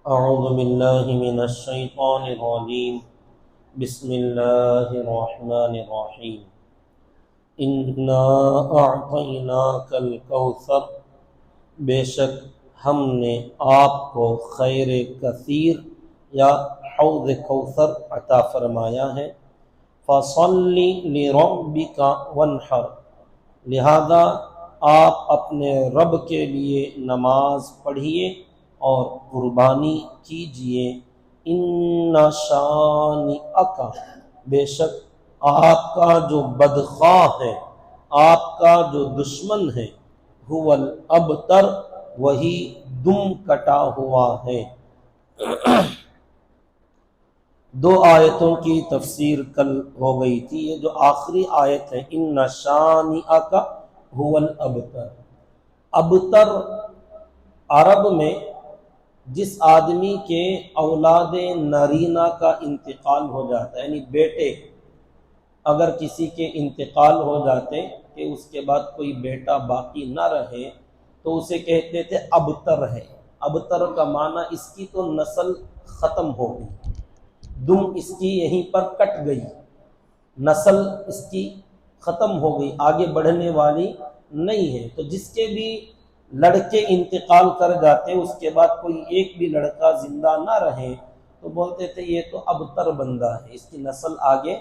اعوذ باللہ من الشیطان الرجیم بسم اللہ الرحمن الرحیم انا اعطیناک الکوثر، بے شک ہم نے آپ کو خیر کثیر یا حوض کوثر عطا فرمایا ہے۔ فصل لربک وانحر، لہذا آپ اپنے رب کے لیے نماز پڑھیے اور قربانی کیجیے۔ ان شانئک، بے شک آپ کا جو بدخواہ ہے، آپ کا جو دشمن ہے، هو الابتر، وہی دم کٹا ہوا ہے۔ دو آیتوں کی تفسیر کل ہو گئی تھی، یہ جو آخری آیت ہے ان شانئک هو الابتر، ابتر عرب میں جس آدمی کے اولاد نرینہ کا انتقال ہو جاتا ہے، یعنی بیٹے اگر کسی کے انتقال ہو جاتے کہ اس کے بعد کوئی بیٹا باقی نہ رہے تو اسے کہتے تھے ابتر ہے۔ ابتر کا معنی اس کی تو نسل ختم ہو گئی، دم اس کی یہیں پر کٹ گئی، نسل اس کی ختم ہو گئی، آگے بڑھنے والی نہیں ہے۔ تو جس کے بھی لڑکے انتقال کر جاتے اس کے بعد کوئی ایک بھی لڑکا زندہ نہ رہے تو بولتے تھے یہ تو ابتر بندہ ہے، اس کی نسل آگے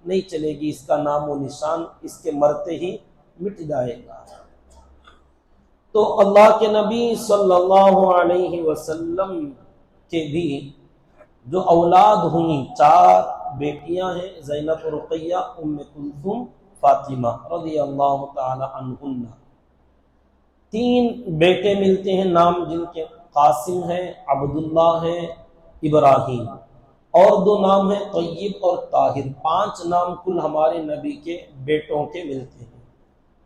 نہیں چلے گی، اس کا نام و نشان اس کے مرتے ہی مٹ جائے گا۔ تو اللہ کے نبی صلی اللہ علیہ وسلم کے بھی جو اولاد ہوئیں، 4 بیٹیاں ہیں، زینب، رقیہ، ام کلثوم، فاطمہ رضی اللہ تعالی عنہن۔ 3 بیٹے ملتے ہیں نام جن کے، قاسم ہے، عبداللہ ہے، ابراہیم، اور 2 نام ہیں طیب اور طاہر۔ 5 نام کل ہمارے نبی کے بیٹوں کے ملتے ہیں،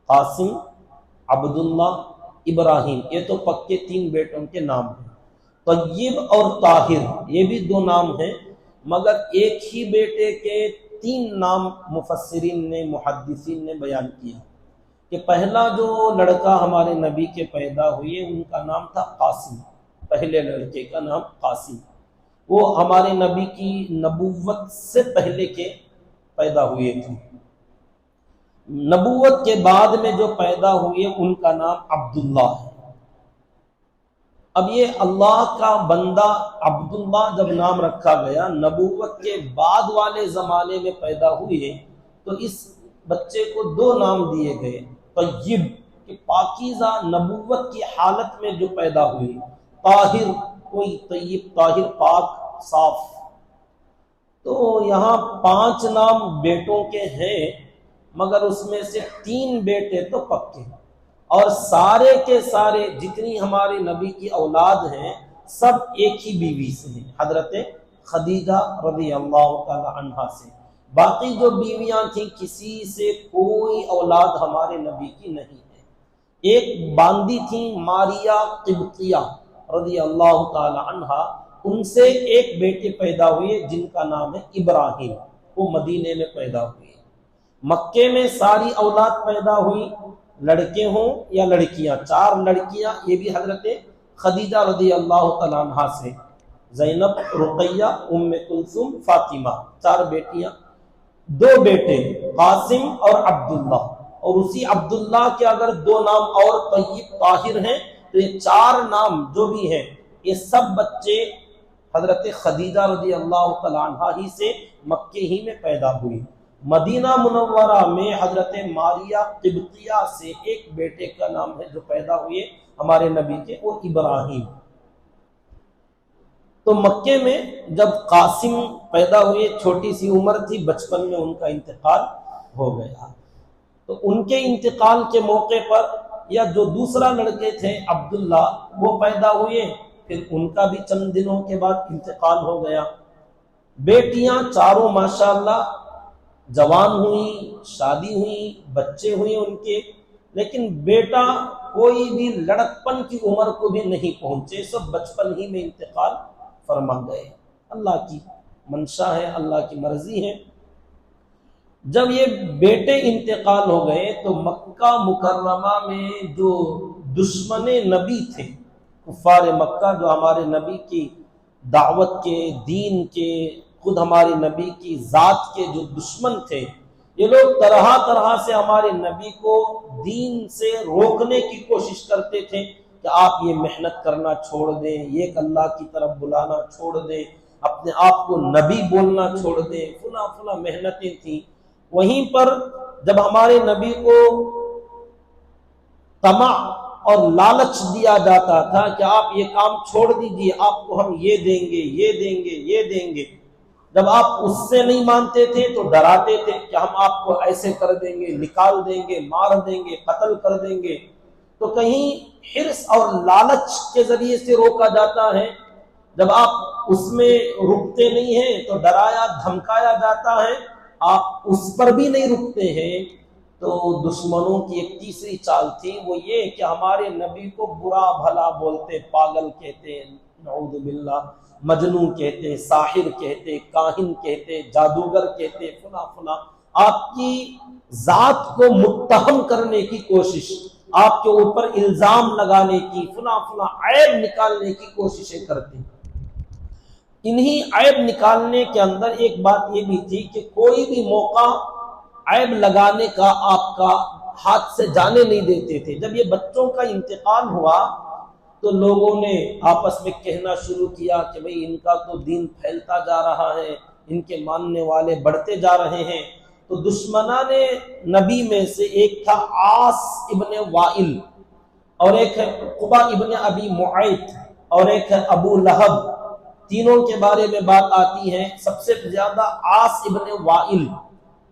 قاسم، عبداللہ، ابراہیم، یہ تو پکے 3 بیٹوں کے نام ہیں۔ طیب اور طاہر یہ بھی 2 نام ہیں، مگر ایک ہی بیٹے کے 3 نام مفسرین نے، محدثین نے بیان کیا کہ پہلا جو لڑکا ہمارے نبی کے پیدا ہوئے ان کا نام تھا قاسم، پہلے لڑکے کا نام قاسم، وہ ہمارے نبی کی نبوت سے پہلے کے پیدا ہوئے تھے۔ نبوت کے بعد میں جو پیدا ہوئے ان کا نام عبداللہ ہے۔ اب یہ اللہ کا بندہ عبداللہ جب نام رکھا گیا، نبوت کے بعد والے زمانے میں پیدا ہوئے تو اس بچے کو 2 نام دیے گئے، طیب کہ پاکیزہ، نبوت کی حالت میں جو پیدا ہوئی، طاہر کوئی طیب، طاہر پاک صاف۔ تو یہاں 5 نام بیٹوں کے ہیں، مگر اس میں سے 3 بیٹے تو پکے، اور سارے کے سارے جتنی ہمارے نبی کی اولاد ہیں سب ایک ہی بیوی سے ہیں، حضرت خدیجہ رضی اللہ تعالی عنہا سے۔ باقی جو بیویاں تھیں کسی سے کوئی اولاد ہمارے نبی کی نہیں ہے۔ ایک باندی تھیں ماریہ قبطیہ رضی اللہ تعالی عنہا، ان سے ایک بیٹے پیدا ہوئے جن کا نام ہے ابراہیم، وہ مدینے میں پیدا ہوئے۔ مکے میں ساری اولاد پیدا ہوئی، لڑکے ہوں یا لڑکیاں، 4 لڑکیاں، یہ بھی حضرت خدیجہ رضی اللہ تعالی عنہا سے، زینب، رقیہ، ام کلثوم، فاطمہ، 4 بیٹیاں، 2 بیٹے قاسم اور عبداللہ، اور اسی عبداللہ کے اگر 2 نام اور طیب، طاہر ہیں تو یہ 4 نام جو بھی ہیں یہ سب بچے حضرت خدیجہ رضی اللہ تعالی عنہا ہی سے مکے ہی میں پیدا ہوئی۔ مدینہ منورہ میں حضرت ماریہ قبطیہ سے ایک بیٹے کا نام ہے جو پیدا ہوئے ہمارے نبی کے، وہ ابراہیم۔ تو مکے میں جب قاسم پیدا ہوئے، چھوٹی سی عمر تھی، بچپن میں ان کا انتقال ہو گیا، تو ان کے انتقال کے موقع پر یا جو دوسرا لڑکے تھے عبداللہ وہ پیدا ہوئے، پھر ان کا بھی چند دنوں کے بعد انتقال ہو گیا۔ بیٹیاں چاروں ماشاءاللہ جوان ہوئیں، شادی ہوئی، بچے ہوئے ان کے، لیکن بیٹا کوئی بھی لڑکپن کی عمر کو بھی نہیں پہنچے، سب بچپن ہی میں انتقال فرما گئے۔ اللہ کی منشا ہے، اللہ کی مرضی ہے۔ جب یہ بیٹے انتقال ہو گئے تو مکہ مکرمہ میں جو دشمن نبی تھے، کفار مکہ جو ہمارے نبی کی دعوت کے، دین کے، خود ہمارے نبی کی ذات کے جو دشمن تھے، یہ لوگ طرح طرح سے ہمارے نبی کو دین سے روکنے کی کوشش کرتے تھے کہ آپ یہ محنت کرنا چھوڑ دیں، یہ اللہ کی طرف بلانا چھوڑ دیں، اپنے آپ کو نبی بولنا چھوڑ دیں، فلاں فلاں محنتیں تھیں۔ وہیں پر جب ہمارے نبی کو طمع اور لالچ دیا جاتا تھا کہ آپ یہ کام چھوڑ دیجئے، آپ کو ہم یہ دیں گے، یہ دیں گے، یہ دیں گے، جب آپ اس سے نہیں مانتے تھے تو ڈراتے تھے کہ ہم آپ کو ایسے کر دیں گے، نکال دیں گے، مار دیں گے، قتل کر دیں گے۔ تو کہیں حرص اور لالچ کے ذریعے سے روکا جاتا ہے، جب آپ اس میں رکتے نہیں ہیں تو ڈرایا دھمکایا جاتا ہے، آپ اس پر بھی نہیں رکتے ہیں۔ تو دشمنوں کی ایک تیسری چال تھی، وہ یہ کہ ہمارے نبی کو برا بھلا بولتے، پاگل کہتے، نعوذ باللہ، مجنون کہتے، ساحر کہتے، کاہن کہتے، جادوگر کہتے، فلاں فلاں، آپ کی ذات کو متہم کرنے کی کوشش، آپ کے اوپر الزام لگانے کی، فلاں فلاں عیب نکالنے کی کوششیں کرتے۔ انہی عیب نکالنے کے اندر ایک بات یہ بھی تھی کہ کوئی بھی موقع عیب لگانے کا آپ کا ہاتھ سے جانے نہیں دیتے تھے۔ جب یہ بچوں کا انتقال ہوا تو لوگوں نے آپس میں کہنا شروع کیا کہ بھئی ان کا تو دین پھیلتا جا رہا ہے، ان کے ماننے والے بڑھتے جا رہے ہیں۔ تو دشمنان نبی میں سے ایک تھا عاص ابن وائل، اور ایک ہے عقبہ ابن ابی معیط، اور ایک ہے ابو لہب۔ تینوں کے بارے میں بات آتی ہے۔ سب سے زیادہ عاص ابن وائل،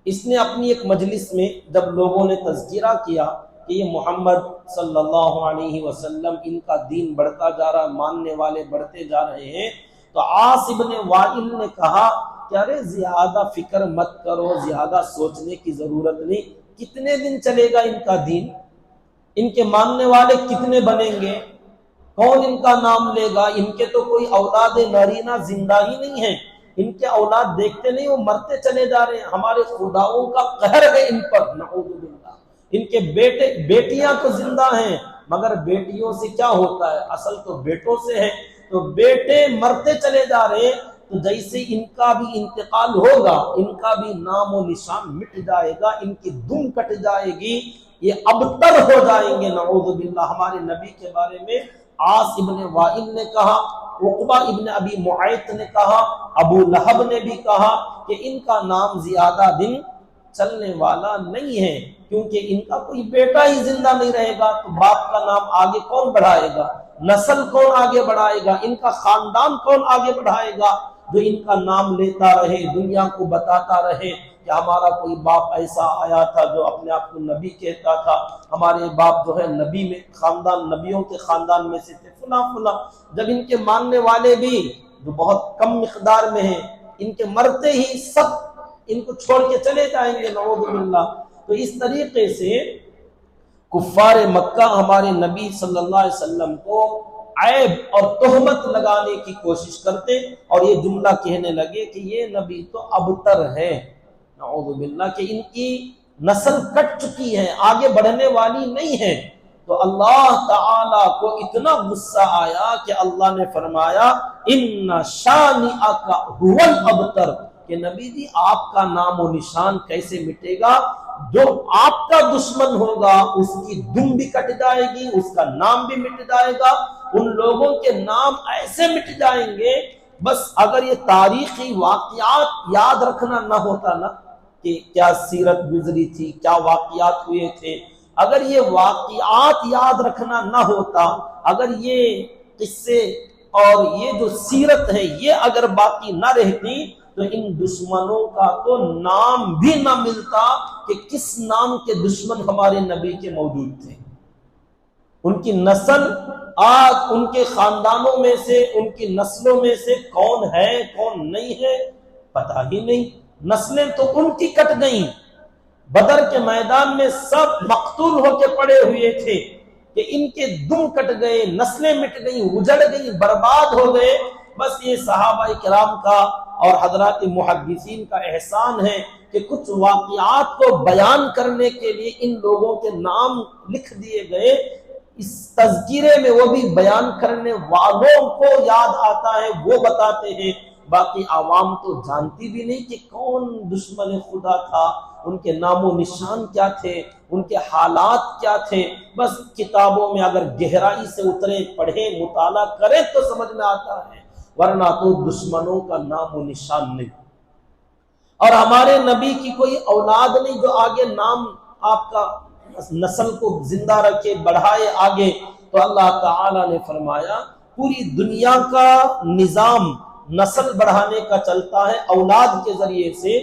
اس نے اپنی ایک مجلس میں جب لوگوں نے تذکرہ کیا کہ یہ محمد صلی اللہ علیہ وسلم، ان کا دین بڑھتا جا رہا، ماننے والے بڑھتے جا رہے ہیں، تو عاص ابن وائل نے کہا کہ ارے زیادہ فکر مت کرو، زیادہ سوچنے کی ضرورت نہیں، کتنے دن چلے گا ان کا دین، ان کے ماننے والے کتنے بنیں گے، کون ان کا نام لے گا، ان کے تو کوئی اولاد نارینہ زندہ ہی نہیں ہے، ان کے اولاد دیکھتے نہیں، وہ مرتے چلے جا رہے ہیں، ہمارے خداؤں کا قہر ہے ان پر، نعوذ باللہ۔ ان کے بیٹے بیٹیاں تو زندہ ہیں، مگر بیٹیوں سے کیا ہوتا ہے، اصل تو بیٹوں سے ہے، تو بیٹے مرتے چلے جا رہے ہیں، تو جیسے ان کا بھی انتقال ہوگا، ان کا بھی نام و نشان مٹ جائے گا، ان کی دم کٹ جائے گی، یہ ابتر ہو جائیں گے، نعوذ باللہ۔ ہمارے نبی کے بارے میں عاص ابن وائل نے کہا، عقبہ ابن ابی معیط نے کہا، ابو لہب نے بھی کہا کہ ان کا نام زیادہ دن چلنے والا نہیں ہے، کیونکہ ان کا کوئی بیٹا ہی زندہ نہیں رہے گا، تو باپ کا نام آگے کون بڑھائے گا، نسل کون آگے بڑھائے گا، ان کا خاندان کون آگے بڑھائے گا، جو ان کا نام لیتا رہے، دنیا کو بتاتا رہے کہ ہمارا کوئی باپ ایسا آیا تھا جو اپنے آپ کو نبی کہتا تھا، ہمارے باپ جو ہے نبی میں خاندان، نبیوں کے خاندان میں سے تھے، فلاں فلاں۔ جب ان کے ماننے والے بھی جو بہت کم مقدار میں ہیں، ان کے مرتے ہی سب ان کو چھوڑ کے چلے جائیں گے، نعوذ باللہ۔ تو اس طریقے سے کفار مکہ ہمارے نبی صلی اللہ علیہ وسلم کو عیب اور تہمت لگانے کی کوشش کرتے، اور یہ جملہ کہنے لگے کہ یہ نبی تو ابتر ہے، نعوذ باللہ، کہ ان کی نسل کٹ چکی ہے، آگے بڑھنے والی نہیں ہے۔ تو اللہ تعالی کو اتنا غصہ آیا کہ اللہ نے فرمایا ان شانئک ھو الابتر، کہ نبی جی آپ کا نام و نشان کیسے مٹے گا، جو آپ کا دشمن ہوگا اس کی دم بھی کٹ جائے گی، اس کا نام بھی مٹ جائے گا، ان لوگوں کے نام ایسے مٹ جائیں گے۔ بس اگر یہ تاریخی واقعات یاد رکھنا نہ ہوتا نا کہ کیا سیرت گزری تھی، کیا واقعات ہوئے تھے، اگر یہ واقعات یاد رکھنا نہ ہوتا، اگر یہ قصے اور یہ جو سیرت ہے یہ اگر باقی نہ رہتی، تو ان دشمنوں کا تو نام بھی نہ ملتا کہ کس نام کے دشمن ہمارے نبی کے موجود تھے۔ ان کی نسل آج ان کے خاندانوں میں سے، ان کی نسلوں میں سے کون ہے کون نہیں ہے پتہ ہی نہیں، نسلیں تو ان کی کٹ گئیں، بدر کے میدان میں سب مقتول ہو کے پڑے ہوئے تھے کہ ان کے دم کٹ گئے، نسلیں مٹ گئیں، اجڑ گئیں، برباد ہو گئے۔ بس یہ صحابہ کرام کا اور حضرات محدثین کا احسان ہے کہ کچھ واقعات کو بیان کرنے کے لیے ان لوگوں کے نام لکھ دیے گئے، اس تذکرے میں وہ بھی بیان کرنے والوں کو یاد آتا ہے، وہ بتاتے ہیں، باقی عوام تو جانتی بھی نہیں کہ کون دشمن خدا تھا، ان کے نام و نشان کیا تھے، ان کے حالات کیا تھے۔ بس کتابوں میں اگر گہرائی سے اترے، پڑھیں، مطالعہ کریں تو سمجھ میں آتا ہے، ورنہ تو دشمنوں کا نام و نشان نہیں۔ اور ہمارے نبی کی کوئی اولاد نہیں جو آگے نام آپ کا نسل کو زندہ رکھے، بڑھائے آگے۔ تو اللہ تعالی نے فرمایا پوری دنیا کا نظام نسل بڑھانے کا چلتا ہے اولاد کے ذریعے سے،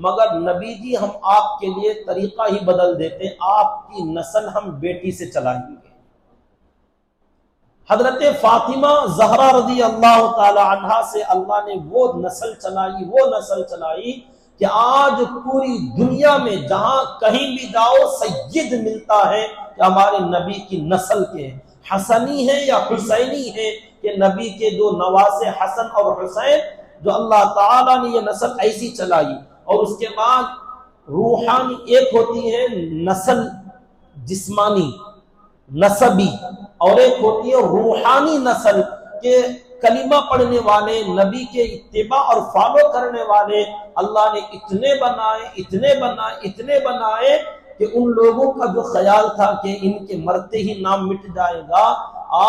مگر نبی جی ہم آپ کے لیے طریقہ ہی بدل دیتے، آپ کی نسل ہم بیٹی سے چلائیں گے۔ حضرت فاطمہ زہرا رضی اللہ تعالی عنہا سے اللہ نے وہ نسل چلائی کہ آج پوری دنیا میں جہاں کہیں بھی جاؤ سید ملتا ہے کہ ہمارے نبی کی نسل کے حسنی ہے یا حسینی ہے، کہ نبی کے دو نواسے حسن اور حسین، جو اللہ تعالیٰ نے یہ نسل ایسی چلائی۔ اور اس کے بعد روحانی ایک ہوتی ہے نسل جسمانی نسبی، اور ایک ہوتی ہے روحانی نسل کے کلمہ پڑھنے والے، نبی کے اتباع اور فالو کرنے والے۔ اللہ نے اتنے بنائے کہ ان لوگوں کا جو خیال تھا کہ ان کے مرتے ہی نام مٹ جائے گا،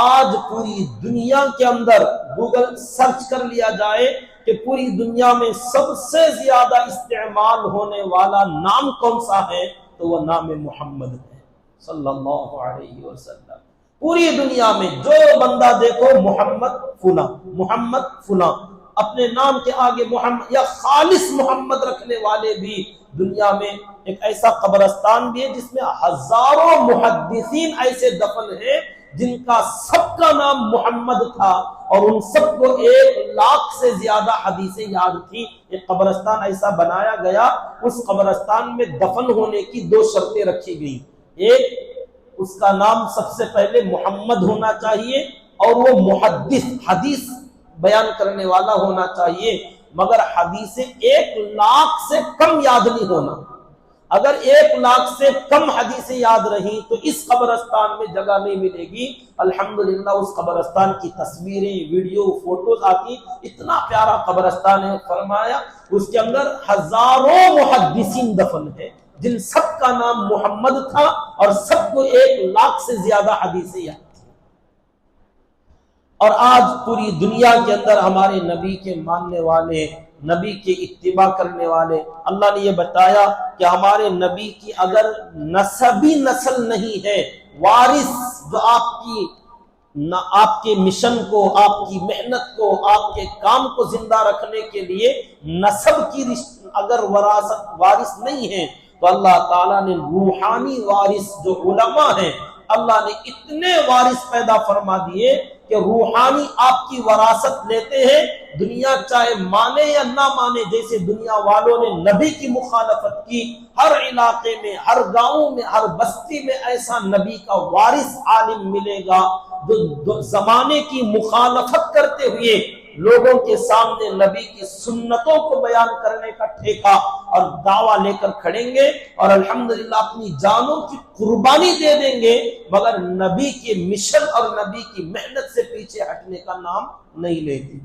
آج پوری دنیا کے اندر گوگل سرچ کر لیا جائے کہ پوری دنیا میں سب سے زیادہ استعمال ہونے والا نام کون سا ہے، تو وہ نام محمد ہے صلی اللہ علیہ وسلم۔ پوری دنیا میں جو بندہ دیکھو محمد فلاں، اپنے نام کے آگے محمد یا خالص محمد رکھنے والے بھی دنیا میں۔ ایک ایسا قبرستان بھی ہے جس میں ہزاروں محدثین ایسے دفن ہیں جن کا سب کا نام محمد تھا، اور ان سب کو 1,00,000 سے زیادہ حدیثیں یاد تھی۔ ایک قبرستان ایسا بنایا گیا، اس قبرستان میں دفن ہونے کی 2 شرطیں رکھی گئی۔ ایک، اس کا نام سب سے پہلے محمد ہونا چاہیے، اور وہ محدث حدیث بیان کرنے والا ہونا چاہیے، مگر حدیثیں 1,00,000 سے کم یاد نہیں ہونا۔ اگر 1,00,000 سے کم حدیثیں یاد رہیں تو اس قبرستان میں جگہ نہیں ملے گی۔ الحمدللہ اس قبرستان کی تصویریں، ویڈیو، فوٹوز آتی، اتنا پیارا قبرستان ہے۔ فرمایا اس کے اندر ہزاروں محدثین دفن ہیں جن سب کا نام محمد تھا، اور سب کو 1,00,000 سے زیادہ حدیثیں یاد تھی۔ اور آج پوری دنیا کے اندر ہمارے نبی کے ماننے والے، نبی کے اتباع کرنے والے، اللہ نے یہ بتایا کہ ہمارے نبی کی اگر نسبی نسل نہیں ہے، وارث جو آپ کے مشن کو، آپ کی محنت کو، آپ کے کام کو زندہ رکھنے کے لیے نسب کی اگر وارث نہیں ہے، تو اللہ تعالیٰ نے روحانی وارث جو علماء ہیں، اللہ نے اتنے وارث پیدا فرما دیے کہ روحانی آپ کی وراثت لیتے ہیں، دنیا چاہے مانے یا نہ مانے۔ جیسے دنیا والوں نے نبی کی مخالفت کی، ہر علاقے میں، ہر گاؤں میں، ہر بستی میں ایسا نبی کا وارث عالم ملے گا جو زمانے کی مخالفت کرتے ہوئے لوگوں کے سامنے نبی کی سنتوں کو بیان کرنے کا ٹھیکہ اور دعویٰ لے کر کھڑیں گے، اور الحمدللہ اپنی جانوں کی قربانی دے دیں گے، مگر نبی کے مشن اور نبی کی محنت سے پیچھے ہٹنے کا نام نہیں لیتے۔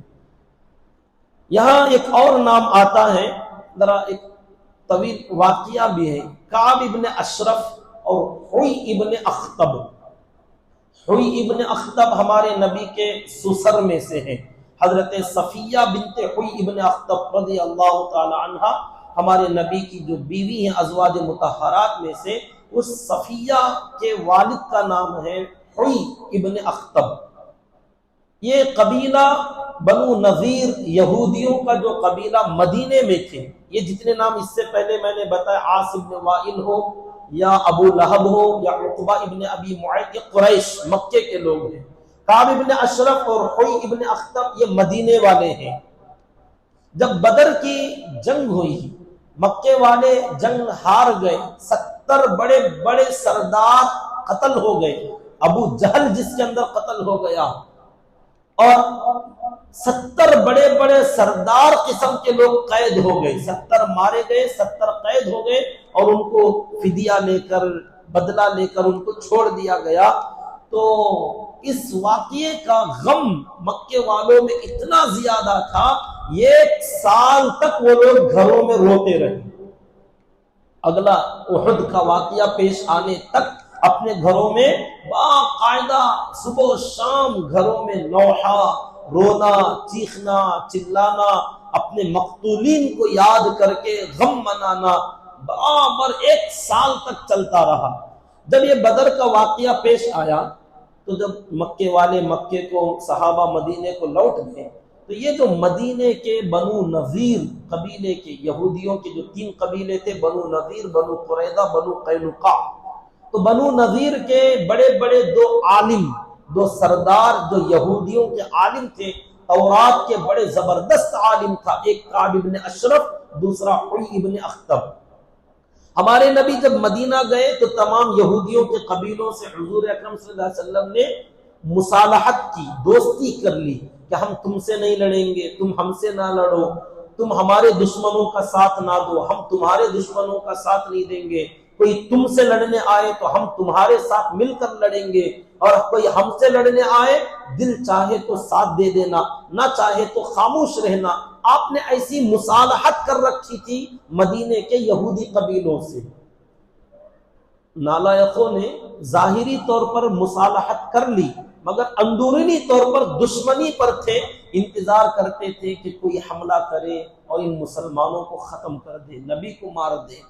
یہاں ایک اور نام آتا ہے، ذرا ایک طویل واقعہ بھی ہے، کعب ابن اشرف اور حوی ابن اخطب۔ حوی ابن اخطب ہمارے نبی کے سسر میں سے ہیں۔ حضرت صفیہ بنت حوی ابن اخطب رضی اللہ تعالی عنہ ہمارے نبی کی جو بیوی ہیں ازواج مطہرات میں سے، اس صفیہ کے والد کا نام ہے حوی ابن اخطب۔ یہ قبیلہ بنو نذیر یہودیوں کا جو قبیلہ مدینے میں تھے، یہ جتنے نام اس سے پہلے میں نے بتایا، عاص ابن وائل ہو یا ابو لہب ہو یا عقبہ ابن ابی معیط، یہ قریش مکے کے لوگ ہیں۔ کعب ابن اشرف اور حوی ابن اخطب یہ مدینے والے ہیں۔ جب بدر کی جنگ ہوئی، مکے والے جنگ ہار گئے، 70 بڑے بڑے سردار قتل ہو گئے، ابو جہل جس کے اندر قتل ہو گیا، اور 70 بڑے بڑے سردار قسم کے لوگ قید ہو گئے، 70 مارے گئے، 70 قید ہو گئے، اور ان کو فدیہ لے کر، بدلہ لے کر ان کو چھوڑ دیا گیا۔ تو اس واقعے کا غم مکے والوں میں اتنا زیادہ تھا، 1 سال تک وہ لوگ گھروں میں روتے رہے۔ اگلا احد کا واقعہ پیش آنے تک اپنے گھروں میں باقاعدہ صبح و شام گھروں میں نوحہ، رونا، چیخنا، چلانا، اپنے مقتولین کو یاد کر کے غم منانا برابر 1 سال تک چلتا رہا۔ جب یہ بدر کا واقعہ پیش آیا تو جب مکے والے مکے کو، صحابہ مدینے کو لوٹ گئے، تو یہ جو مدینے کے بنو نذیر قبیلے کے یہودیوں کے جو 3 قبیلے تھے، بنو نذیر، بنو قریظہ، بنو قینقاع، تو بنو نذیر کے بڑے بڑے 2 عالم، 2 سردار جو یہودیوں کے عالم تھے، تورات کے بڑے زبردست عالم تھا، ایک کعب ابن اشرف، دوسرا حوی ابن اخطب۔ ہمارے نبی جب مدینہ گئے تو تمام یہودیوں کے قبیلوں سے حضور اکرم صلی اللہ علیہ وسلم نے مصالحت کی، دوستی کر لی کہ ہم تم سے نہیں لڑیں گے، تم ہم سے نہ لڑو، تم ہمارے دشمنوں کا ساتھ نہ دو، ہم تمہارے دشمنوں کا ساتھ نہیں دیں گے، کوئی تم سے لڑنے آئے تو ہم تمہارے ساتھ مل کر لڑیں گے، اور کوئی ہم سے لڑنے آئے دل چاہے تو ساتھ دے دینا، نہ چاہے تو خاموش رہنا۔ آپ نے ایسی مصالحت کر رکھی تھی مدینے کے یہودی قبیلوں سے۔ نالائقوں نے ظاہری طور پر مصالحت کر لی مگر اندرونی طور پر دشمنی پر تھے، انتظار کرتے تھے کہ کوئی حملہ کرے اور ان مسلمانوں کو ختم کر دے، نبی کو مار دے۔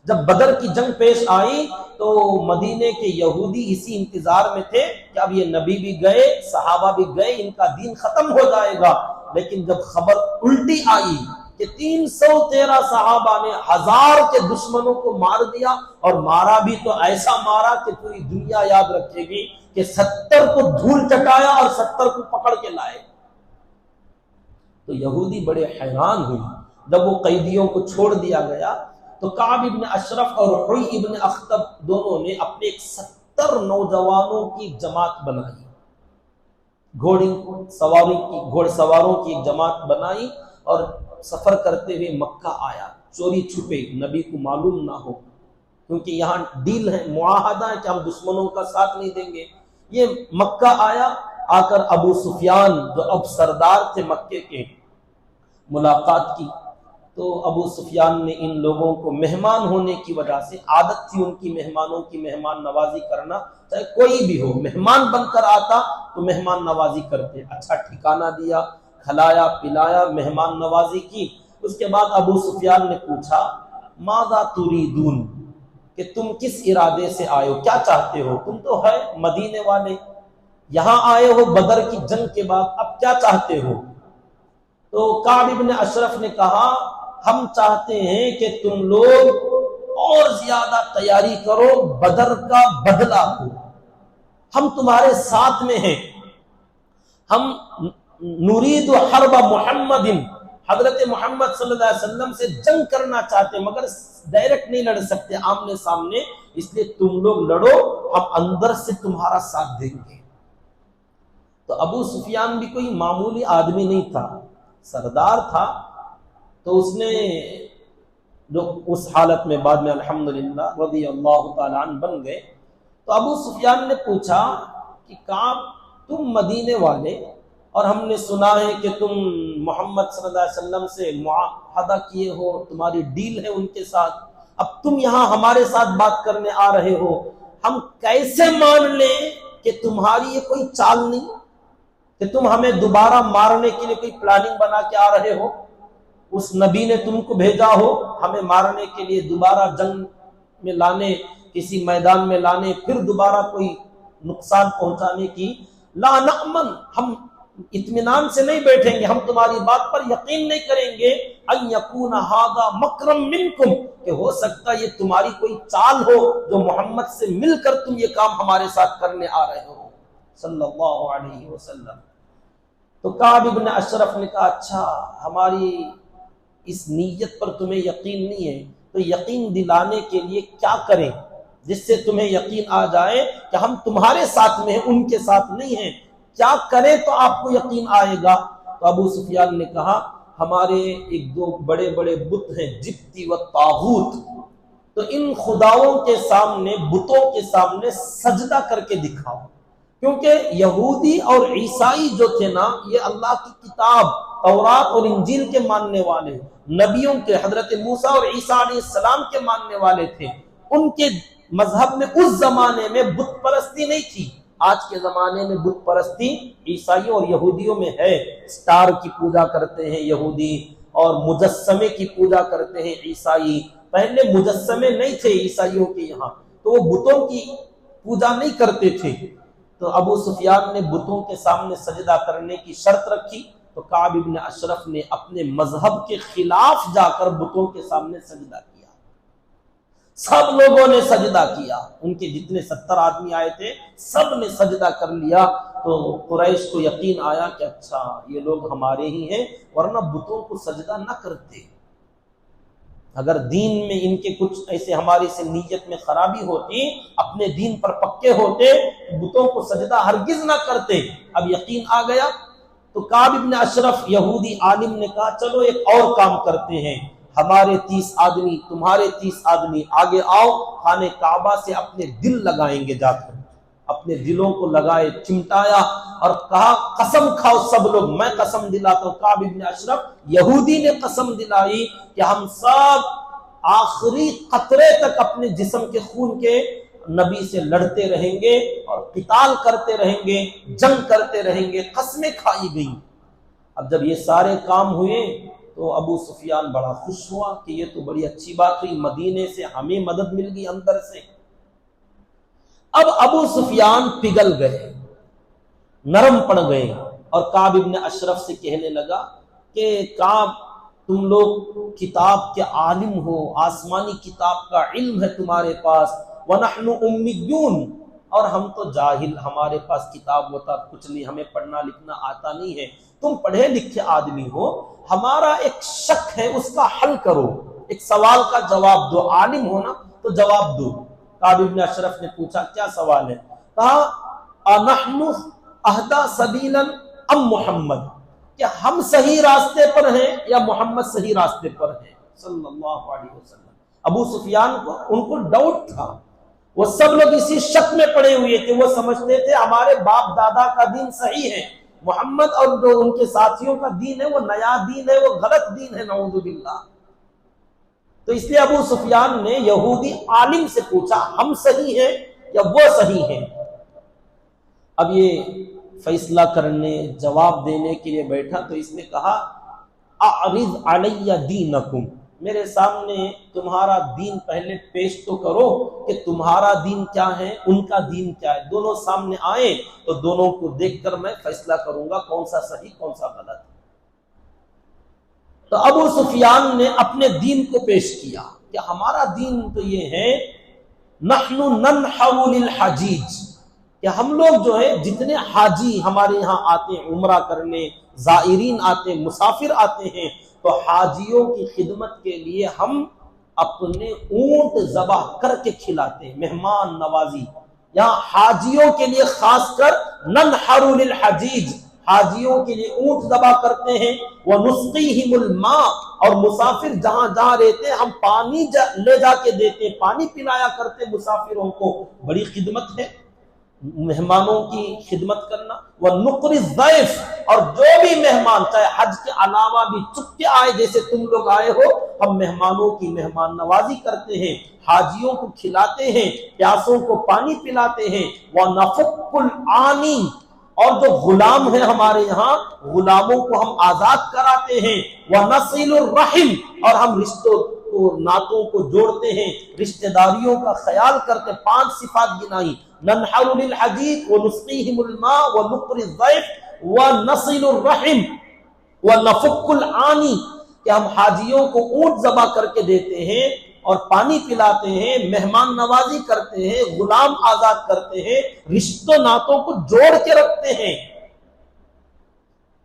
جب بدر کی جنگ پیش آئی تو مدینے کے یہودی اسی انتظار میں تھے کہ اب یہ نبی بھی گئے، صحابہ بھی گئے، ان کا دین ختم ہو جائے گا۔ لیکن جب خبر الٹی آئی کہ 313 صحابہ نے 1000 کے دشمنوں کو مار دیا، اور مارا بھی تو ایسا مارا کہ پوری دنیا یاد رکھے گی کہ 70 کو دھول چٹایا اور 70 کو پکڑ کے لائے، تو یہودی بڑے حیران ہوئے۔ جب وہ قیدیوں کو چھوڑ دیا گیا تو کعب ابن اشرف اور حوی ابن اخطب دونوں نے اپنے 70 نوجوانوں کی جماعت بنائی، گھوڑ سواروں کی ایک جماعت بنائی اور سفر کرتے ہوئے مکہ آیا، چوری چھپے، نبی کو معلوم نہ ہو، کیونکہ یہاں ڈیل ہے، معاہدہ ہے کہ ہم دشمنوں کا ساتھ نہیں دیں گے۔ یہ مکہ آیا، آ کر ابو سفیان جو اب سردار تھے مکے کے، ملاقات کی، تو ابو سفیان نے ان لوگوں کو مہمان ہونے کی وجہ سے، عادت تھی ان کی مہمانوں کی مہمان نوازی کرنا، چاہے کوئی بھی ہو مہمان بن کر آتا تو مہمان نوازی کرتے، اچھا ٹھکانہ دیا، کھلایا پلایا، مہمان نوازی کی۔ اس کے بعد ابو سفیان نے پوچھا ماذا تريدون، کہ تم کس ارادے سے آئے ہو، کیا چاہتے ہو؟ تم تو ہے مدینے والے، یہاں آئے ہو بدر کی جنگ کے بعد، اب کیا چاہتے ہو؟ تو کعب ابن اشرف نے کہا ہم چاہتے ہیں کہ تم لوگ اور زیادہ تیاری کرو، بدر کا بدلہ ہو، ہم تمہارے ساتھ میں ہیں، ہم نرید حرب محمد، حضرت محمد صلی اللہ علیہ وسلم سے جنگ کرنا چاہتے ہیں مگر ڈائریکٹ نہیں لڑ سکتے آمنے سامنے، اس لیے تم لوگ لڑو، ہم اندر سے تمہارا ساتھ دیں گے۔ تو ابو سفیان بھی کوئی معمولی آدمی نہیں تھا، سردار تھا، تو اس نے جو اس حالت میں بعد میں الحمدللہ رضی اللہ تعالیٰ عنہ بن گئے، تو ابو سفیان نے پوچھا کہ کعب تم مدینے والے، اور ہم نے سنا ہے کہ تم محمد صلی اللہ علیہ وسلم سے معاہدہ کیے ہو، تمہاری ڈیل ہے ان کے ساتھ، اب تم یہاں ہمارے ساتھ بات کرنے آ رہے ہو، ہم کیسے مان لیں کہ تمہاری یہ کوئی چال نہیں، کہ تم ہمیں دوبارہ مارنے کے لیے کوئی پلاننگ بنا کے آ رہے ہو، اس نبی نے تم کو بھیجا ہو ہمیں مارنے کے لیے، دوبارہ جنگ میں لانے، کسی میدان میں لانے، پھر دوبارہ کوئی نقصان پہنچانے کی۔ لا نأمن، ہم اطمینان سے نہیں بیٹھیں گے، ہم تمہاری بات پر یقین نہیں کریں گے، ان یکون ھذا مکرم منکم، کہ ہو سکتا یہ تمہاری کوئی چال ہو جو محمد سے مل کر تم یہ کام ہمارے ساتھ کرنے آ رہے ہو صلی اللہ علیہ وسلم۔ تو کعب ابن اشرف نے کہا اچھا ہماری اس نیت پر تمہیں یقین نہیں ہے تو یقین دلانے کے لیے کیا کریں جس سے تمہیں یقین آ جائے کہ ہم تمہارے ساتھ میں ہیں، ان کے ساتھ نہیں ہیں، کیا کریں تو آپ کو یقین آئے گا؟ تو ابو سفیان نے کہا ہمارے ایک دو بڑے بڑے بت ہیں، جبتی و طاغوت، تو ان خداؤں کے سامنے، بتوں کے سامنے سجدہ کر کے دکھاؤ، کیونکہ یہودی اور عیسائی جو تھے نا، یہ اللہ کی کتاب تورات اور انجیل کے ماننے والے، نبیوں کے حضرت موسیٰ اور عیسیٰ علیہ السلام کے ماننے والے تھے۔ ان کے مذہب میں اس زمانے میں بت پرستی نہیں تھی۔ آج کے زمانے میں بت پرستی عیسائیوں اور یہودیوں میں ہے، سٹار کی پوجا کرتے ہیں یہودی اور مجسمے کی پوجا کرتے ہیں عیسائی۔ پہلے مجسمے نہیں تھے عیسائیوں کے یہاں، تو وہ بتوں کی پوجا نہیں کرتے تھے۔ تو ابو سفیان نے بتوں کے سامنے سجدہ کرنے کی شرط رکھی، تو کعب ابن اشرف نے اپنے مذہب کے خلاف جا کر بتوں کے سامنے سجدہ کیا۔ سب لوگوں نے سجدہ کیا، ان کے جتنے 70 آدمی آئے تھے سب نے سجدہ کر لیا۔ تو قریش کو یقین آیا کہ اچھا یہ لوگ ہمارے ہی ہیں، ورنہ بتوں کو سجدہ نہ کرتے۔ اگر دین میں ان کے کچھ ایسے ہماری سے نیت میں خرابی ہوتی، اپنے دین پر پکے ہوتے، بتوں کو سجدہ ہرگز نہ کرتے۔ اب یقین آ گیا تو کعب ابن اشرف یہودی عالم نے کہا چلو ایک اور کام کرتے ہیں، ہمارے 30 آدمی تمہارے 30 آدمی آگے آؤ، خانہ کعبہ سے اپنے دل لگائیں گے، جا کر اپنے دلوں کو لگائے، چمٹایا اور کہا قسم کھاؤ سب لوگ، میں قسم دلاتا ہوں۔ کعب ابن اشرف یہودی نے قسم دلائی کہ ہم سب آخری قطرے تک اپنے جسم کے خون کے نبی سے لڑتے رہیں گے اور قتال کرتے رہیں گے، جنگ کرتے رہیں گے، قسمیں کھائی گئیں۔ اب جب یہ سارے کام ہوئے تو ابو سفیان بڑا خوش ہوا کہ یہ تو بڑی اچھی بات ہوئی، مدینے سے ہمیں مدد مل گئی اندر سے۔ اب ابو سفیان پگھل گئے، نرم پڑ گئے، اور کعب ابن اشرف سے کہنے لگا کہ کعب تم لوگ کتاب کے عالم ہو، آسمانی کتاب کا علم ہے تمہارے پاس، وَنَحْنُ أُمِّيُّونَ، اور ہم تو جاہل، ہمارے پاس کتاب ہوتا کچھ نہیں، ہمیں پڑھنا لکھنا آتا نہیں ہے، تم پڑھے لکھے آدمی ہو، ہمارا ایک شک ہے اس کا حل کرو، ایک سوال کا جواب دو، عالم ہو نا تو جواب دو۔ کعب ابن اشرف نے پوچھا کیا سوال ہے؟ کہا اَنَحْنُ أَهْدَى سَبِيلًا أَمْ مُحَمَّدٌ، کہ ہم صحیح راستے پر ہیں یا محمد صحیح راستے پر ہیں صلی اللہ علیہ وسلم۔ ابو سفیان کو ان کو ڈاؤٹ تھا، وہ سب لوگ اسی شک میں پڑے ہوئے تھے، وہ سمجھتے تھے ہمارے باپ دادا کا دین صحیح ہے، محمد اور جو ان کے ساتھیوں کا دین ہے وہ نیا دین ہے، وہ غلط دین ہے، نعوذ باللہ۔ تو اس لیے ابو سفیان نے یہودی عالم سے پوچھا ہم صحیح ہیں یا وہ صحیح ہیں؟ اب یہ فیصلہ کرنے، جواب دینے کے لیے بیٹھا تو اس نے کہا اعرض علی دینکم، میرے سامنے تمہارا دین پہلے پیش تو کرو کہ تمہارا دین کیا ہے، ان کا دین کیا ہے۔ دونوں سامنے آئے تو دونوں کو دیکھ کر میں فیصلہ کروں گا کون سا صحیح کون سا غلط۔ تو ابو سفیان نے اپنے دین کو پیش کیا کہ ہمارا دین تو یہ ہے نحن ننحر للحجیج، کہ ہم لوگ جو ہے جتنے حاجی ہمارے یہاں آتے ہیں عمرہ کرنے، زائرین آتے ہیں، مسافر آتے ہیں، تو حاجیوں کی خدمت کے لیے ہم اپنے اونٹ ذبح کر کے کھلاتے ہیں، مہمان نوازی۔ یہاں حاجیوں کے لیے خاص کر ننحر للحجیج، حاجیوں کے لیے اونٹ ذبح کرتے ہیں، وَنُسْقِيهِمُ الْمَاءَ، اور مسافر جہاں جہاں رہتے ہیں ہم پانی لے جا کے دیتے ہیں، پانی پلایا کرتے مسافروں کو۔ بڑی خدمت ہے مہمانوں کی خدمت کرنا۔ وَنُقْرِ الضَّيْفِ، اور جو بھی مہمان چاہے حج کے علاوہ بھی چپ کے آئے جیسے تم لوگ آئے ہو، ہم مہمانوں کی مہمان نوازی کرتے ہیں، حاجیوں کو کھلاتے ہیں، پیاسوں کو پانی پلاتے ہیں۔ وَنَفُكُّ الْعَانِي، اور جو غلام ہیں ہمارے یہاں غلاموں کو ہم آزاد کراتے ہیں۔ وَنَصِلُ الرَّحِمِ، اور ہم رشتوں کو ناتوں کو جوڑتے ہیں، رشتہ داریوں کا خیال کرتے۔ 5 صفات گنائی، ننحر للحجیج، وَنُسْقِيهِمُ الْمَاءَ، وَنُقْرِ الضَّيْفِ، وَنَصِلُ الرَّحِمِ، وَنَفُكُّ الْعَانِي، کہ ہم حاجیوں کو اونٹ ذبح کر کے دیتے ہیں اور پانی پلاتے ہیں، مہمان نوازی کرتے ہیں، غلام آزاد کرتے ہیں، رشتوں ناتوں کو جوڑ کے رکھتے ہیں۔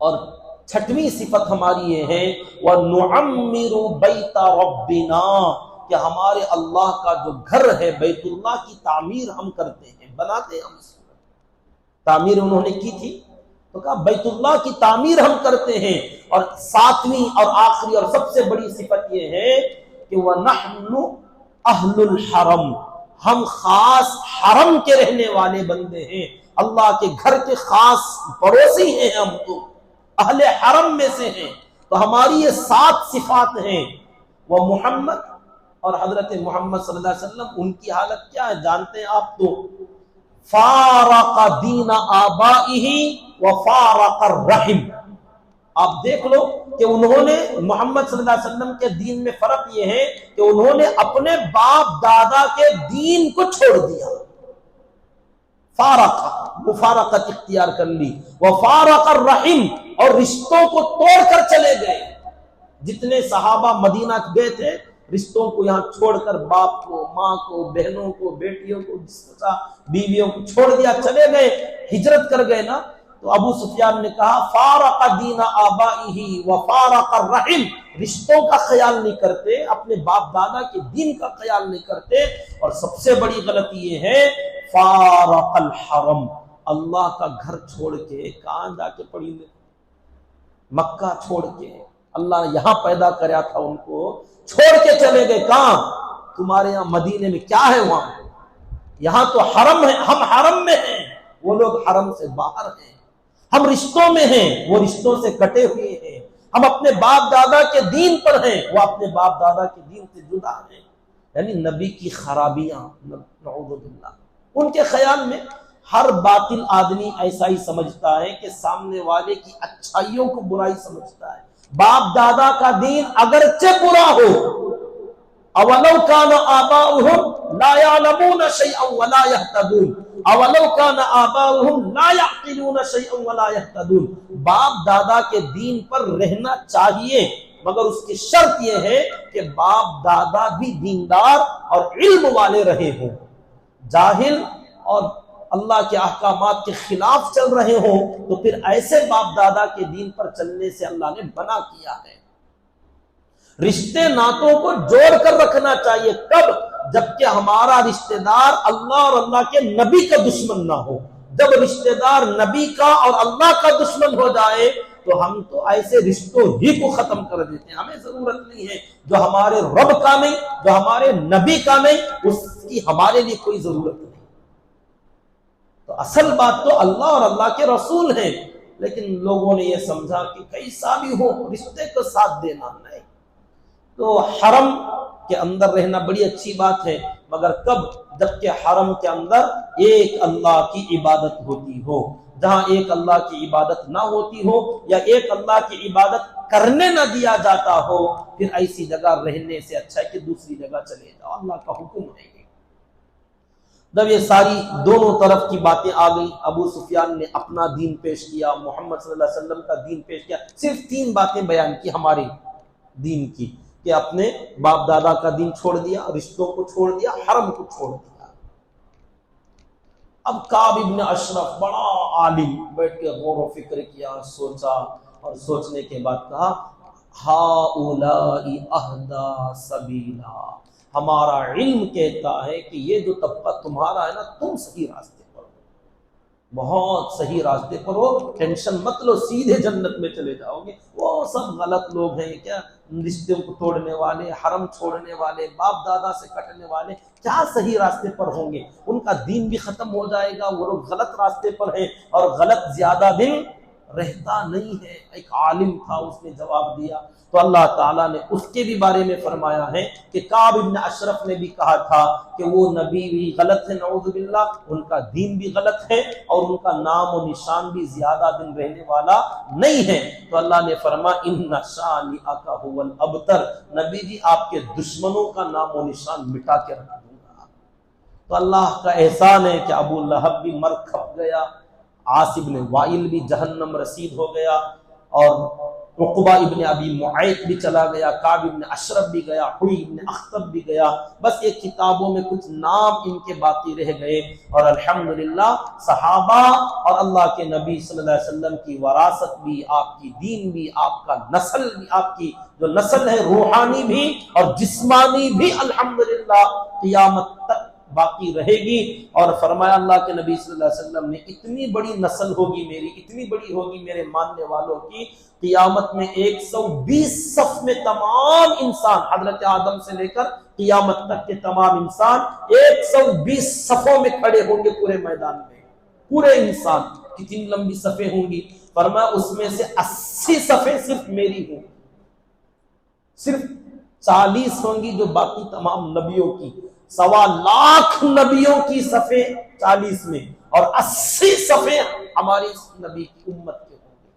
اور 6ویں صفت ہماری یہ ہے وَنُعَمِّرُ بَيْتَ رَبِّنَا، کہ ہمارے اللہ کا جو گھر ہے بیت اللہ کی تعمیر ہم کرتے ہیں، بناتے ہیں ہم اس کو۔ تعمیر انہوں نے کی تھی تو کہا بیت اللہ کی تعمیر ہم کرتے ہیں۔ اور 7ویں اور آخری اور سب سے بڑی صفت یہ ہے کہ وَنَحْنُ أَهْلُ الْحَرَمِ، ہم خاص حرم کے رہنے والے بندے ہیں، اللہ کے گھر کے خاص پڑوسی ہیں، ہم تو اہل حرم میں سے ہیں، تو ہماری یہ 7 صفات ہیں۔ وہ محمد اور حضرت محمد صلی اللہ علیہ وسلم، ان کی حالت کیا ہے جانتے ہیں آپ تو؟ فارق دین آبائہ وفارق الرحم۔ آپ دیکھ لو کہ انہوں نے محمد صلی اللہ علیہ وسلم کے دین میں فرق یہ ہے کہ انہوں نے اپنے باپ دادا کے دین کو چھوڑ دیا، فارق، مفارقت اختیار کر لی، وفارق الرحم، اور رشتوں کو توڑ کر چلے گئے۔ جتنے صحابہ مدینہ گئے تھے رشتوں کو یہاں چھوڑ کر، باپ کو، ماں کو، بہنوں کو، بیٹیوں کو، بیویوں کو چھوڑ دیا، چلے گئے، ہجرت کر گئے نا۔ تو ابو سفیان نے کہا فارق دین آبائہ وفارق الرحم، رشتوں کا خیال نہیں کرتے، اپنے باپ دادا کے دین کا خیال نہیں کرتے، اور سب سے بڑی غلطی یہ ہے فارق الحرم، اللہ کا گھر چھوڑ کے کہاں جا کے پڑی، مکہ چھوڑ کے، اللہ نے یہاں پیدا کرا تھا ان کو، چھوڑ کے چلے گئے کہاں؟ تمہارے یہاں مدینے میں کیا ہے وہاں؟ یہاں تو حرم ہے، ہم حرم میں ہیں، وہ لوگ حرم سے باہر ہیں، ہم رشتوں میں ہیں، وہ رشتوں سے کٹے ہوئے ہیں، ہم اپنے باپ دادا کے دین پر ہیں، وہ اپنے باپ دادا کے دین سے جدا ہیں۔ یعنی نبی کی خرابیاں، نعوذ باللہ، ان کے خیال میں ہر باطل آدمی ایسا ہی سمجھتا ہے کہ سامنے والے کی اچھائیوں کو برائی سمجھتا ہے۔ باپ دادا کا دین اگرچہ برا ہو، اولو کان آباؤہم لا یعلمون شیئا ولا یہتدون، اولو کان آباؤہم لا یعقلون شیئا ولا یہتدون، باپ دادا کے دین پر رہنا چاہیے، مگر اس کی شرط یہ ہے کہ باپ دادا بھی دیندار اور علم والے رہے ہوں۔ جاہل اور اللہ کے احکامات کے خلاف چل رہے ہوں تو پھر ایسے باپ دادا کے دین پر چلنے سے اللہ نے منع کیا ہے۔ رشتے ناتوں کو جوڑ کر رکھنا چاہیے، کب؟ جبکہ ہمارا رشتہ دار اللہ اور اللہ کے نبی کا دشمن نہ ہو۔ جب رشتہ دار نبی کا اور اللہ کا دشمن ہو جائے تو ہم تو ایسے رشتوں ہی کو ختم کر دیتے ہیں۔ ہمیں ضرورت نہیں ہے، جو ہمارے رب کا نہیں، جو ہمارے نبی کا نہیں، اس کی ہمارے لیے کوئی ضرورت نہیں۔ تو اصل بات تو اللہ اور اللہ کے رسول ہیں، لیکن لوگوں نے یہ سمجھا کہ کیسا بھی ہو رشتے کو ساتھ دینا نہیں۔ تو حرم کے اندر رہنا بڑی اچھی بات ہے، مگر کب؟ جبکہ حرم کے اندر ایک اللہ کی عبادت ہوتی ہو۔ جہاں ایک اللہ کی عبادت نہ ہوتی ہو یا ایک اللہ کی عبادت کرنے نہ دیا جاتا ہو، پھر ایسی جگہ رہنے سے اچھا ہے کہ دوسری جگہ چلے جاؤ، اللہ کا حکم ہے۔ جب یہ ساری دونوں طرف کی باتیں آ گئی، ابو سفیان نے اپنا دین پیش کیا، محمد صلی اللہ علیہ وسلم کا دین پیش کیا، صرف 3 باتیں بیان کی ہمارے دین کی، کہ اپنے باپ دادا کا دین چھوڑ دیا، رشتوں کو چھوڑ دیا، حرم کو چھوڑ دیا۔ اب کعب ابن اشرف بڑا عالم بیٹھ کے غور و فکر کیا، سوچا، اور سوچنے کے بعد کہا ہؤلاء اہدی سبیلا، ہمارا علم کہتا ہے کہ یہ جو طبقہ تمہارا ہے نا، تم صحیح راستے پر ہو، بہت صحیح راستے پر ہو، ٹینشن مت لو، سیدھے جنت میں چلے جاؤ گے۔ وہ سب غلط لوگ ہیں کیا؟ رشتوں کو توڑنے والے، حرم چھوڑنے والے، باپ دادا سے کٹنے والے، کیا صحیح راستے پر ہوں گے؟ ان کا دین بھی ختم ہو جائے گا، وہ لوگ غلط راستے پر ہیں، اور غلط زیادہ دن رہتا نہیں ہے۔ ایک عالم تھا، اس نے جواب دیا، تو اللہ تعالیٰ نے اس کے بھی بارے میں فرمایا ہے کہ کعب ابن اشرف نے بھی کہا تھا کہ وہ نبی بھی غلط ہے، نعوذ باللہ، ان کا دین بھی غلط ہے، اور ان کا نام و نشان بھی زیادہ دن رہنے والا نہیں ہے۔ تو اللہ نے فرمایا ان شانئک ھو الابتر، نبی جی آپ کے دشمنوں کا نام و نشان مٹا کے رکھ دوں گا۔ تو اللہ کا احسان ہے کہ ابو لہب بھی مر کھپ گیا، عاص بن وائل بھی جہنم رسید ہو گیا، اور عقبہ ابن ابی معیط بھی چلا گیا، کعب ابن اشرف بھی گیا، حوی ابن اخطب بھی گیا، بس یہ کتابوں میں کچھ نام ان کے باقی رہ گئے۔ اور الحمدللہ صحابہ اور اللہ کے نبی صلی اللہ علیہ وسلم کی وراثت بھی، آپ کی دین بھی، آپ کا نسل بھی، آپ کی جو نسل ہے روحانی بھی اور جسمانی بھی، الحمدللہ قیامت تک باقی رہے گی۔ اور فرمایا اللہ کے نبی صلی اللہ علیہ وسلم نے، اتنی بڑی نسل ہوگی میری، اتنی بڑی ہوگی میرے ماننے والوں کی، قیامت میں 120 صف میں تمام انسان، حضرت آدم سے لے کر قیامت تک کے تمام انسان 120 صفوں میں کھڑے ہوں گے پورے میدان میں۔ پورے انسان کتنی لمبی صفیں ہوں گی؟ فرمایا اس میں سے 80 صفیں صرف میری ہوں، صرف 40 ہوں گی جو باقی تمام نبیوں کی، 1.25 لاکھ نبیوں کی صفیں 40 میں، اور 80 صفیں ہماری نبی کی امت کے ہوں گے۔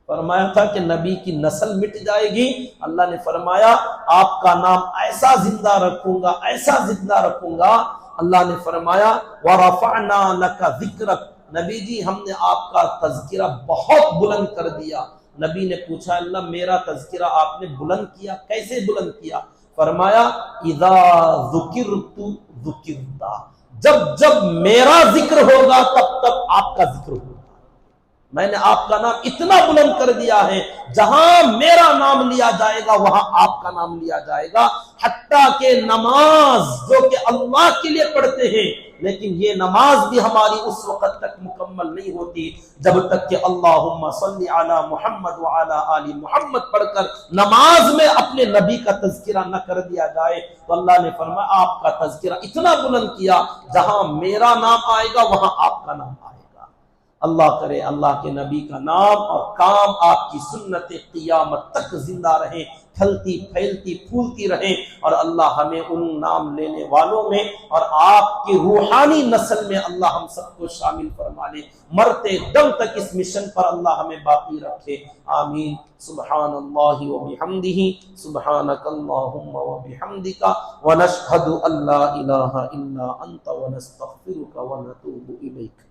فرمایا تھا کہ نبی کی نسل مٹ جائے گی، اللہ نے فرمایا آپ کا نام ایسا زندہ رکھوں گا، ایسا زندہ رکھوں گا۔ اللہ نے فرمایا وَرَفَعْنَا لَكَ ذِكْرَكَ، نبی جی ہم نے آپ کا تذکرہ بہت بلند کر دیا۔ نبی نے پوچھا اللہ میرا تذکرہ آپ نے بلند کیا، کیسے بلند کیا؟ فرمایا اذا ذکرت ذکرت، جب جب میرا ذکر ہوگا تب تب آپ کا ذکر ہوگا۔ میں نے آپ کا نام اتنا بلند کر دیا ہے، جہاں میرا نام لیا جائے گا وہاں آپ کا نام لیا جائے گا، حتیٰ کہ نماز جو کہ اللہ کے لیے پڑھتے ہیں، لیکن یہ نماز بھی ہماری اس وقت تک مکمل نہیں ہوتی جب تک کہ اللہم صلی علی محمد وعلی آل محمد پڑھ کر نماز میں اپنے نبی کا تذکرہ نہ کر دیا جائے۔ تو اللہ نے فرمایا آپ کا تذکرہ اتنا بلند کیا، جہاں میرا نام آئے گا وہاں آپ کا نام آئے گا۔ اللہ کرے اللہ کے نبی کا نام اور کام، آپ کی سنت قیامت تک زندہ رہیں، پھلتی پھیلتی پھولتی رہیں، اور اللہ ہمیں ان نام لینے والوں میں اور آپ کی روحانی نسل میں اللہ ہم سب کو شامل فرما لے، مرتے دم تک اس مشن پر اللہ ہمیں باقی رکھے، آمین۔ سبحان اللہ وبحمدہ، سبحانک اللہم وبحمدک، ونشہد ان لا الہ الا انت ونستغفرک ونتوب الیک۔